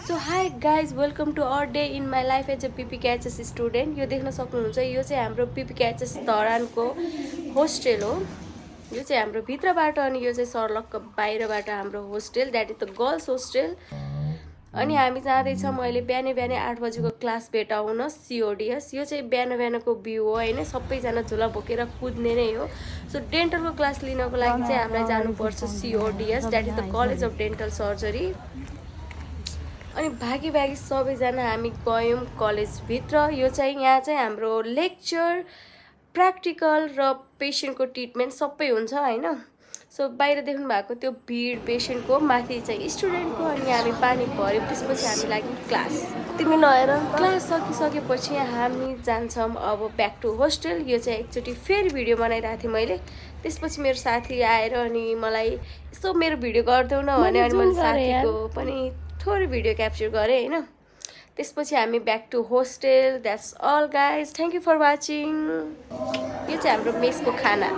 So hi guys welcome to our day in my life as a PPKHS student. यो देख्न सक्नुहुन्छ यो चाहिँ हाम्रो पिपिकेएचएस धरानको होस्टेल हो। यो चाहिँ हाम्रो भित्रबाट अनि यो चाहिँ सर्लक्क बाहिरबाट हाम्रो hostel, that is the girls hostel. अनि हामी जाँदैछौँ अहिले बिहानै बिहानै 8 बजीको क्लास भेटाउन सिओडिएस। यो चाहिँ बिहान बिहानको भ्यू हो होइन, सबैजना झोला बोकेर कुद्ने नै हो। सो डेन्टलको क्लास लिनको लागि चाहिँ हामीलाई जानुपर्छ CODS, that is the college of dental surgery. अनि भागी भागी सबैजना हामी गयौँ कलेजभित्र। यो चाहिँ यहाँ चाहिँ हाम्रो लेक्चर, प्र्याक्टिकल र पेसेन्टको ट्रिटमेन्ट सबै हुन्छ होइन। सो बाहिर देख्नु भएको त्यो भिड पेसेन्टको, माथि चाहिँ स्टुडेन्टको। अनि हामी पानी भऱ्यौँ, त्यसपछि हामी लाग्यौँ क्लास। तिमी नहेर क्लास सकिसकेपछि हामी जान्छौँ अब ब्याक टु होस्टेल। यो चाहिँ एकचोटि फेरि भिडियो बनाइरहेको थिएँ मैले, त्यसपछि मेरो साथी आएर अनि मलाई यसो मेरो भिडियो गरिदेऊ न भने अनि मैले साथीको पनि थोरै भिडियो क्याप्चर गरेँ होइन। त्यसपछि हामी back to hostel. That's all guys, thank you for watching. यो चाहिँ हाम्रो मेसको खाना।